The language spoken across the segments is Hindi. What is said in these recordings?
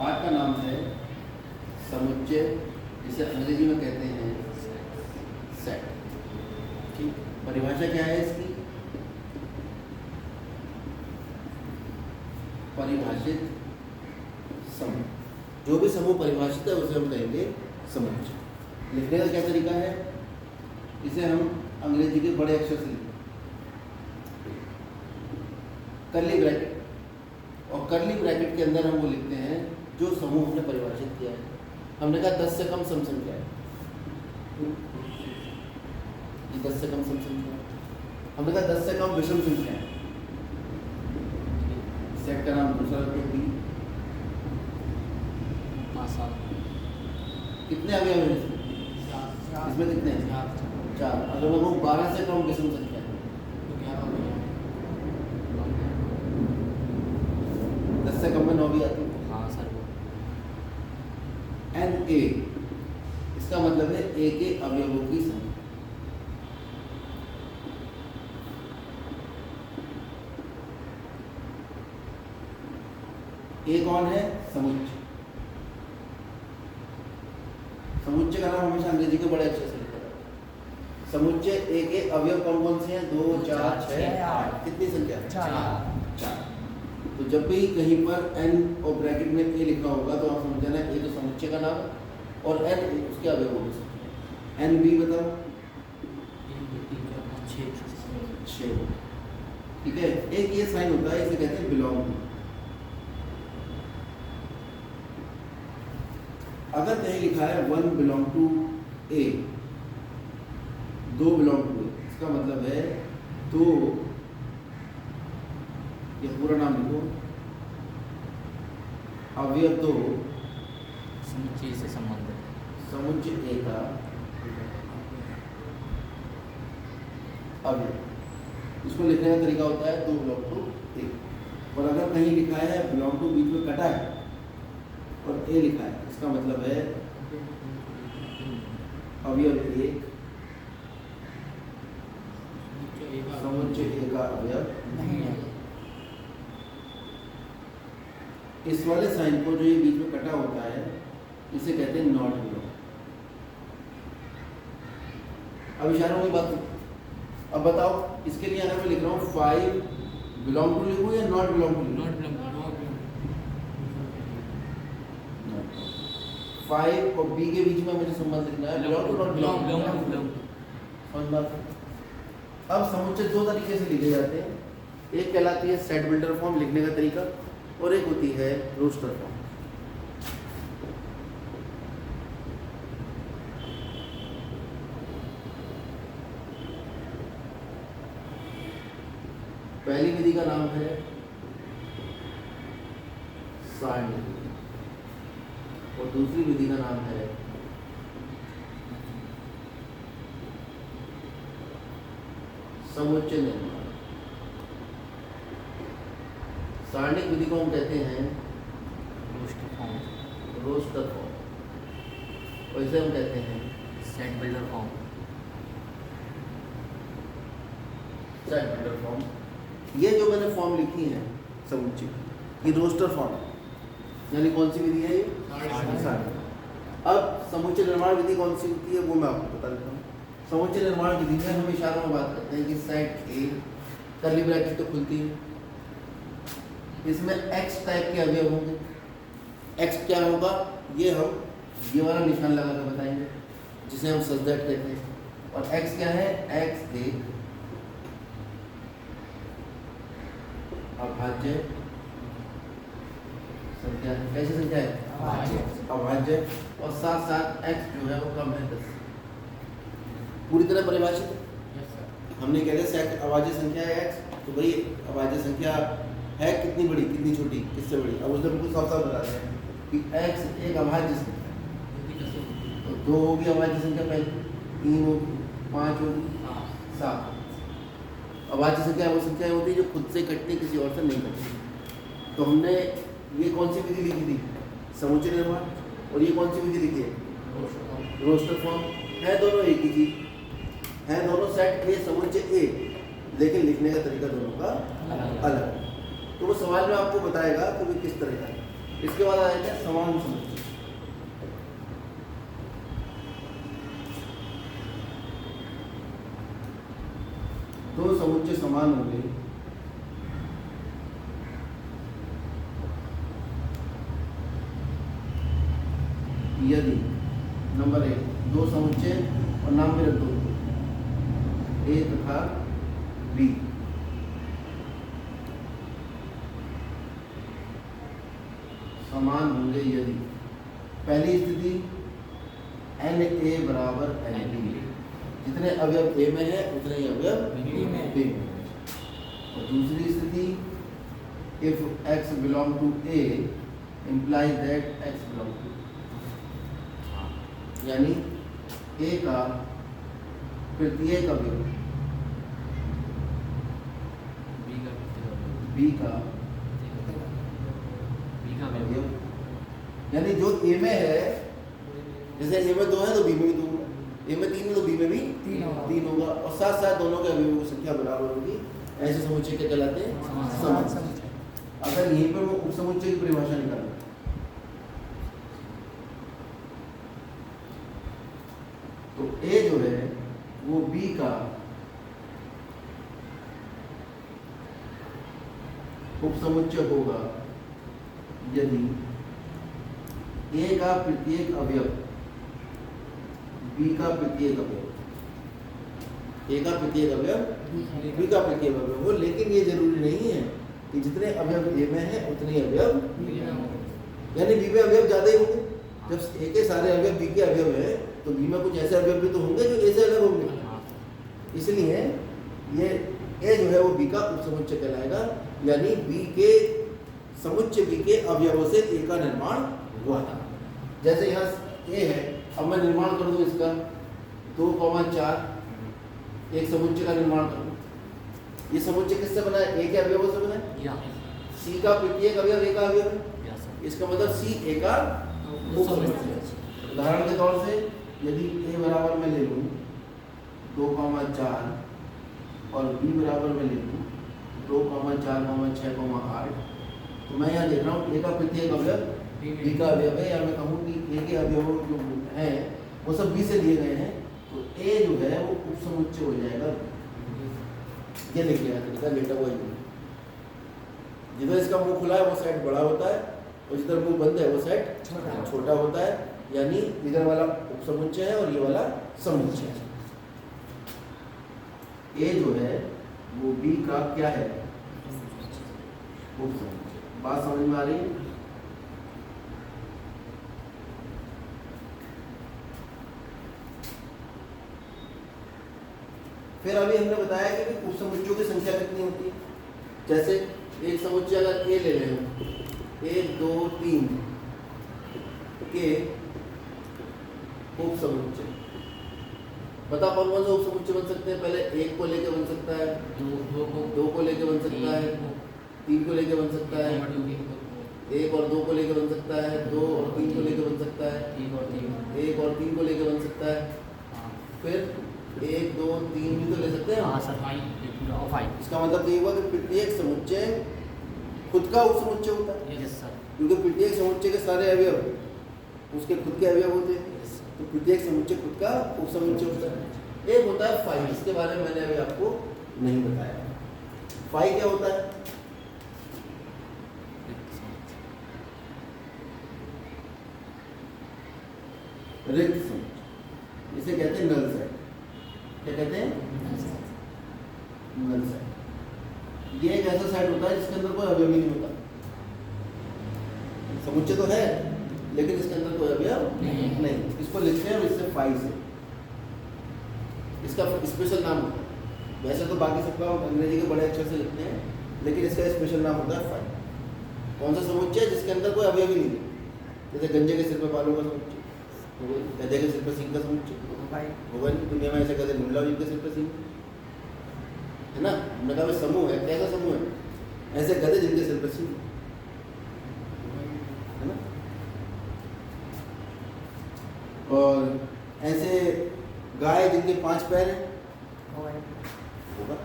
पाठ का नाम है समुच्चय, जिसे अंग्रेजी में कहते हैं सेट। ठीक, परिभाषा क्या है इसकी? परिभाषित समूह, जो भी समूह परिभाषित है उसे हम कहेंगे समुच्चय। लिखने का क्या तरीका है? इसे हम अंग्रेजी के बड़े अक्षर से लिखते हैं, कर्ली ब्रैकेट, और कर्ली ब्रैकेट के अंदर हम वो लिखते हैं जो समूह हमने परिभाषित किया है। हमने कहा 10 से कम सम संख्या है, ये 10 से कम सम संख्या है। हमने कहा 10 से कम विषम संख्या है, सेट का नाम दूसरा रखते हैं। कितने अवयव हैं इसमें? कितने हैं? 4। अगर वो 12 से कम विषम संख्या है, 10 से कम में 9 भी आती है। हाँ सर। एन ए, इसका मतलब है ए के अवयवों की संख्या। ए कौन है? समुच्चय। समुच्चय का नाम हमेशा अंग्रेजी के बड़े अक्षर से लिखा जाता है। समुच्चय ए के अवयव कौन कौन से हैं? 2, 4, 6, 8। कितनी संख्या? 4। तो जब भी कहीं पर एन और ब्रैकेट में ए लिखा होगा तो आप समझ जाना ए तो समुच्चय का नाम है और एन उसके अवयव हो सकते हैं। एन बी बताओ? 6। ठीक है, एक ये साइन होता है, इसे कहते हैं बिलोंग टू। अगर कहीं लिखा है 1 belong to A, 2 belong to A, इसका मतलब है 2, ये पूरा नाम लिखो, अवयव 2 समुच्चय से संबंधित, समुच्चय ए का अवयव। इसको लिखने का तरीका होता है 2 बिलोंग टू ए। और अगर कहीं लिखा है बिलोंग टू बीच में कटा है और ए लिखा है, इसका मतलब है अवयव 1 समुच्चय ए का अवयव नहीं है। इस वाले साइन को जो ये बीच में कटा होता है इसे कहते हैं नॉट बिलोंग। अब इशारों की बात, अब बताओ इसके लिए अगर मैं लिख रहा हूँ 5 बिलोंग टू लिखूँ या not belong to? Not belong. 5 और बी के बीच में मुझे संबंध लिखना है, बिलोंग टू नॉट बिलोंग। समझ बात? अब समुच्चय 2 तरीके से लिखे जाते हैं, एक कहलाती है सेट बिल्डर फॉर्म लिखने का तरीका, और एक होती है रोस्टर फॉर्म। पहली विधि का नाम है सारणी और दूसरी विधि का नाम है समुच्चय निर्माण। सारणिक विधि को हम कहते हैं रोस्टर फॉर्म, और इसे हम कहते हैं set builder form. Set builder form. ये जो मैंने फॉर्म लिखी है समुच्चय, ये रोस्टर फॉर्म, यानी कौन सी विधि है ये? सारणी। अब समुच्चय निर्माण विधि कौन सी होती है वो मैं आपको बता देता हूँ। समुच्चय निर्माण विधि में हम इशारों में बात करते हैं कि सेट ए, कर्ली ब्रैकेट तो खुलती है, इसमें x टाइप के अवयव होंगे। x क्या होगा ये हम ये वाला निशान लगा कर बताएंगे, जिसे हम सब्जेक्ट कहते हैं। और x क्या है? x एक अभाज्य संख्या है। कैसी संख्या है? अभाज्य। और साथ साथ x जो है वो कम है 10। पूरी तरह परिभाषित है। हमने कह दिया सेट अभाज्य संख्या है x, तो भाई अभाज्य संख्या है कितनी बड़ी कितनी छोटी, किससे बड़ी? अब उसने बिल्कुल साफ साफ बता दें कि x एक अभाज्य संख्या है, तो 2 होगी अभाज्य संख्या, पहले 3 होगी, 5 होगी, 7। अभाज्य संख्या वो संख्या होती है जो खुद से कटती, किसी और से नहीं कटती। तो हमने ये कौन सी विधि लिखी थी? समुच्चय निर्माण। और ये कौन सी विधि लिखी है? Roster form. है दोनों एक ही चीज, है दोनों सेट ए समुच्चय ए, लेकिन लिखने का तरीका दोनों का अलग। तो वो सवाल में आपको बताएगा कि वो किस तरह का है। इसके बाद आ जाता है समान समुच्चय। दो समुच्चय समान होंगे यदि नंबर 1 दो समुच्चय और नाम भी रख दो ए तथा बी समान होंगे यदि पहली स्थिति एन ए बराबर एन बी, जितने अवयव ए में है उतने ही अवयव बी में है। और दूसरी स्थिति if X belong to A implies that x belong to, यानी ए का प्रत्येक अवयव बी का अवयव, यानी जो ए में है, जैसे ए में 2 है तो बी में भी 2 होगा, ए में 3 है तो बी में भी 3 होगा, और साथ साथ दोनों के अवयवों की संख्या बराबर होगी। ऐसे समुच्चय क्या कहलाते हैं? समान समुच्चय। अगर यहीं पर वो उपसमुच्चय की परिभाषा निकालें तो ए जो है वो बी का उपसमुच्चय होगा यदि ए का प्रत्येक अवयव बी का प्रत्येक अवयव, ए का प्रत्येक अवयव बी का प्रत्येक अवयव हो। लेकिन ये जरूरी नहीं है कि जितने अवयव ए में है उतने ही अवयव बी में होंगे, यानी बी में अवयव ज्यादा ही होंगे। जब ए के सारे अवयव बी के अवयव है तो बी में कुछ ऐसे अवयव भी तो होंगे जो ए से अलग होंगे, इसलिए ये ए जो है वो बी का उपसमुच्चय कहलाएगा, यानी बी के समुच्चय बी के अवयवों से ए का निर्माण हुआ था। जैसे यहाँ ए है, अब मैं निर्माण कर दूं इसका 2,4 एक समुच्चय का निर्माण कर दूं। ये समुच्चय किससे बना है? ए के अवयवों से बना है। सी का प्रत्येक अवयव ए का अवयव है, इसका मतलब सी ए का उपसमुच्चय है। उदाहरण के तौर से यदि ए बराबर मैं ले लूँ 2,4 और बी बराबर में ले लूँ 2,4,6,8, तो मैं यहाँ देख रहा हूँ ए का प्रत्येक अवयव बी का अवयव है, या मैं कहूँ कि ए के अवयव जो हैं वो सब बी से लिए गए हैं, तो ए जो है वो उपसमुच्चय हो जाएगा। ये लिख लिया तरीका, लेटा हुआ ही। जिधर इसका मुंह खुला है वो साइड बड़ा होता है और जिधर मुंह बंद है वो साइड छोटा होता है, यानी इधर वाला उपसमुच्चय है और ये वाला समुच्चय है। ए जो है वो बी का क्या है? उपसमुच्चय। बात समझ में आ रही है? फिर अभी हमने बताया कि उपसमुच्चयों की संख्या कितनी होती है। जैसे एक समुच्चय अगर ए ले रहे हो, 1 2 3 के उपसमुच्चय, बता कौन कौन से उपसमुच्चय बन सकते हैं? पहले 1 को लेके बन सकता है, 2 को लेके बन सकता है, 3 को लेके बन सकता है, 1 और 2 को लेके बन सकता है, 2 और 3 को लेके बन सकता है, 1 और 3 को लेके बन सकता है, फिर 1 2 3 भी तो ले सकते हैं। हाँ सर, इसका मतलब ये हुआ कि प्रत्येक समुच्चय खुद का उपसमुच्चय होता है। Yes sir. क्योंकि प्रत्येक समुच्चय के सारे अवयव उसके खुद के अवयव होते हैं, तो प्रत्येक समुच्चय खुद का उपसमुच्चय होता है। एक होता है फाई, इसके बारे में मैंने अभी आपको नहीं बताया। फाई क्या होता है? रिक्त समुच्चय, इसे कहते हैं नल सेट। क्या कहते हैं? Null set. ये एक ऐसा सेट होता है जिसके अंदर कोई अवयव ही नहीं होता। समुच्चय तो है लेकिन इसके अंदर कोई अवयव नहीं। इसको लिखते हैं इससे फाई से, इसका स्पेशल नाम होता है। वैसे तो बाकी सबका अंग्रेजी के बड़े अक्षर से लिखते हैं, लेकिन इसका स्पेशल नाम होता है फाई। कौन सा समुच्चय? जिसके अंदर कोई अवयव ही नहीं। जैसे गंजे के सिर पे बालों का समुच्चय, गधे के सिर पे सींग का समुच्चय होगा नहीं। दुनिया में ऐसे गधे ढूंढ जिनके सिर पे सींग है ना। हमने कहा समूह है, कैसा समूह है? ऐसे गधे जिनके सिर पे सींग है ना। और ऐसे गाय जिनके 5 पैर हैं होगा।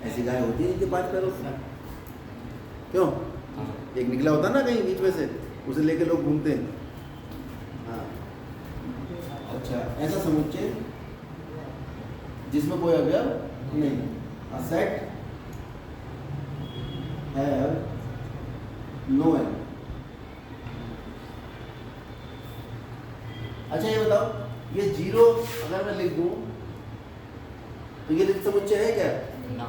ऐसी गाय होती है जिनके 5 पैर होते हैं। क्यों? हाँ। एक निकला होता ना कहीं बीच में से, उसे लेके लोग घूमते हैं। हाँ अच्छा, ऐसा समुच्चय जिसमें कोई अवयव नहीं, a set have no element। अच्छा ये बताओ, ये जीरो अगर मैं लिख दूं तो ये रिक्त समुच्चय है क्या? ना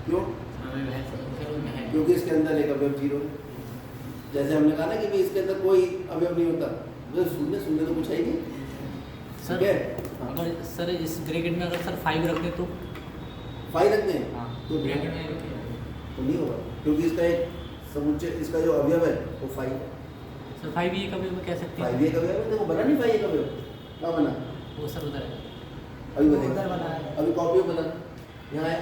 क्यों? अवयव है है क्योंकि इसके अंदर एक अवयव जीरो है। जैसे हमने कहा ना कि भाई इसके अंदर कोई अवयव नहीं होता, तो शून्य तो कुछ है ही नहीं। सर ठीक है? अगर सर इस ब्रैकेट में अगर सर 5 रख दे तो 5 रखते हैं हाँ तो ब्रैकेट में तो नहीं होगा, क्योंकि इसका एक समुच्चय, इसका जो अवयव है वो 5 है। सर 5 ये कभी कह सकते 5 हैं एक अवयव है, देखो बना नहीं 5 एक अवयव, क्या बना? वो सर उधर है अभी उधर बनेगा, बना है। अभी कॉपी बना, यहाँ है।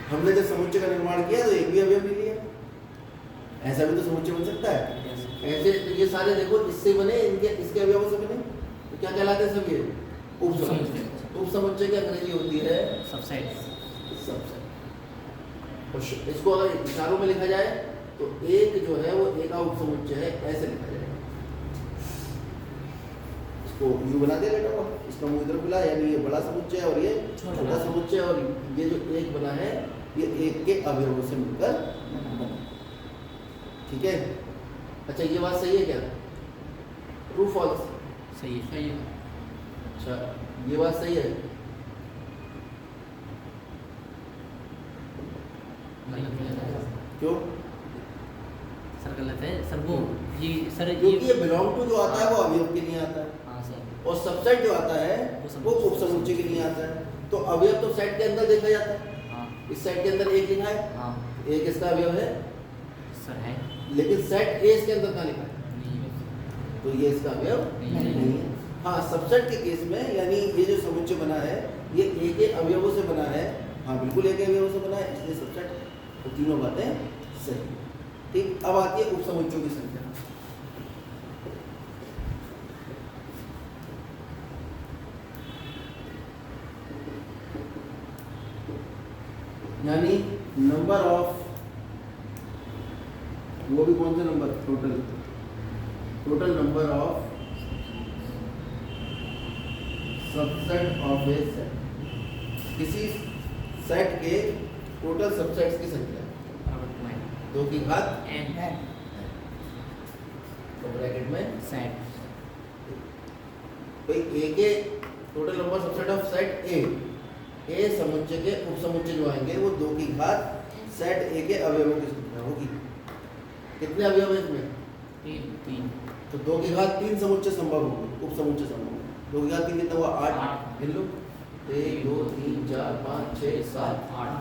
हमने जब समुच्चय का निर्माण किया तो एक भी अवयव नहीं लिया। ऐसा भी तो समुच्चय बन सकता है। ऐसे तो ये सारे देखो इससे बने, इनके इसके अवयवों से बने, तो क्या कहलाते हैं सब ये? उपसमुच्चय। उपसमुच्चय की अंग्रेजी होती है सबसेट। सबसेट। और इसको अगर इशारों में लिखा जाए तो एक जो है वो एक उपसमुच्चय है, ऐसे लिखा जाएगा। इसको यू बना दे बेटा, को इसका मुंह इधर खुला, यानी ये बड़ा समुच्चय है और ये छोटा समुच्चय, और ये जो एक बना है ये एक के अवयवों से मिलकर बना। ठीक है? अच्छा ये बात सही है क्या? True false? सही है अच्छा ये बात सही है? क्यों? सर गलत है सर, वो ये सर क्योंकि ये बिलोंग टू जो आता है वो अवयव के लिए आता है, हाँ सर और सबसेट जो आता है वो उपसमुच्चय के लिए आता है। तो अवयव तो सेट के अंदर देखा जाता है। हाँ इस सेट के अंदर एक लिखा है, हाँ एक इसका अवयव है, सर है लेकिन सेट ए इसके अंदर कहाँ लिखा है? नहीं तो ये इसका अवयव नहीं नहीं है। हाँ सबसेट के केस में, यानी ये जो समुच्चय बना है ये एक एक अवयवों से बना है। हाँ बिल्कुल एक अवयवों से बना है, इसलिए सबसेट। तो तीनों बातें सही। ठीक, अब आती है उपसमुच्चयों की संख्या। यानी नंबर ऑफ, वो भी कौन से number? Total number of subset of A set. किसी सेट के टोटल सबसेट्स की संख्या 2 की घात एन तो ब्रैकेट में सेट भाई ए के total number subset of set ए समुच्चय के उपसमुच्चय जो आएंगे वो 2 की घात सेट ए के अवयवों की संख्या होगी। कितने अवयव हैं इसमें? 3 तो 2 की घात 3 समुच्चय संभव होंगे, उपसमुच्चय संभव होंगे। 2 की घात 3 कितना हुआ? 8। गिन लो, 1 2 3 4 5 6 7 8।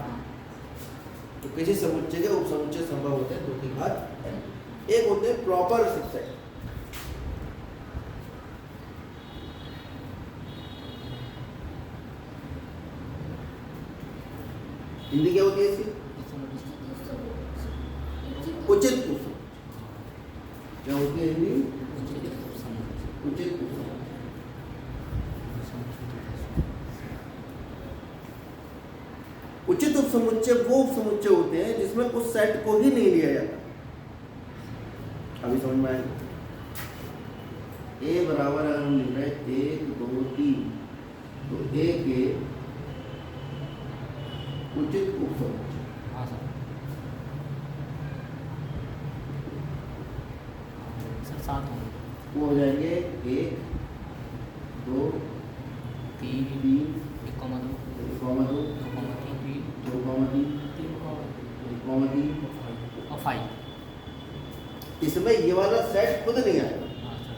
तो किसी समुच्चय के उपसमुच्चय संभव होते हैं 2 की घात n। एक होते हैं प्रॉपर सबसेट। हिंदी क्या होती है इसकी? उचित उपसमुच्चय। क्या होती है हिंदी? उचित उपसमुच्चय। उचित उपसमुच्चय वो उपसमुच्चय होते हैं जिसमें उस सेट को ही नहीं लिया जाता। अभी समझ में आएगा? ए बराबर अगर हम लिख रहे हैं 1 2 3, तो ए के उचित उपसमुच्चय हाँ सर 7 होंगे, वो हो जाएंगे 1 2 3 3 1 कॉमा 2 2 कॉमा 2 2 कॉमा 3 2 कॉमा 3 और 5। इसमें ये वाला सेट खुद नहीं आएगा। हाँ सर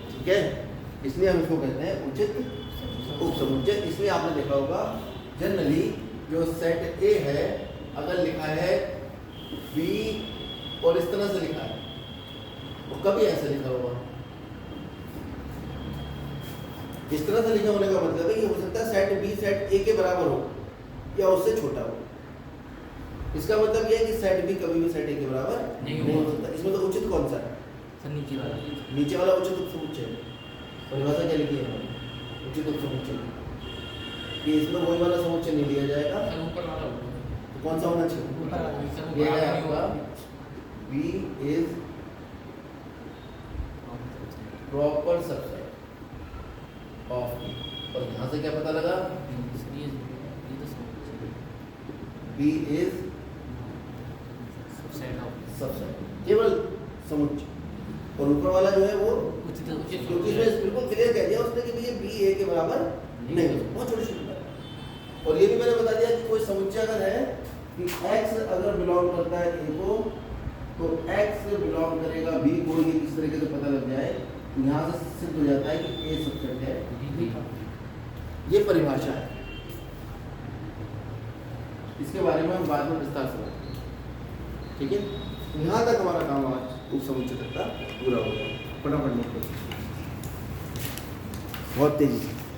ठीक है, इसलिए हम इसको कहते हैं उचित उपसमुच्चय। इसलिए आपने देखा होगा जनरली जो सेट ए है अगर लिखा है बी और इस तरह से लिखा है, वो कभी ऐसे लिखा होगा। इस तरह से लिखा होने का मतलब है कि हो सकता है सेट बी सेट ए के बराबर हो या उससे छोटा हो। इसका मतलब यह है कि सेट बी कभी भी सेट ए के बराबर नहीं हो सकता। इसमें तो उचित कौन सा है? सर नीचे वाला नीचे वाला उचित उपसमुच्चय। परिभाषा क्या लिखी है हमारी? उचित उपसमुच्चय कि इसमें वही वाला समुच्चय नहीं लिया जाएगा। ऊपर वाला तो कौन सा होना चाहिए? ये है आपका B is proper subset of B। और यहाँ से क्या पता लगा? B is सबसेट, केवल समुच्चय। और ऊपर वाला जो है वो क्योंकि इसमें बिल्कुल क्लियर कह दिया उसने कि ये B A के बराबर नहीं है, बहुत छोटी छोटी बात। और ये भी मैंने बता दिया कि कोई समुच्चय अगर है कि X अगर बिलोंग करता है A को, तो X बिलोंग करेगा B को, ये किस तरीके से पता लग जाए, यहाँ से सिद्ध हो जाता है कि A सबसेट है B। ये परिभाषा है, इसके बारे में हम बाद में विस्तार से बात करेंगे, ठीक है। यहाँ तक हमारा काम आज उस समुच्चय तक का पूरा होगा। फटाफट नोट करो बहुत तेजी से।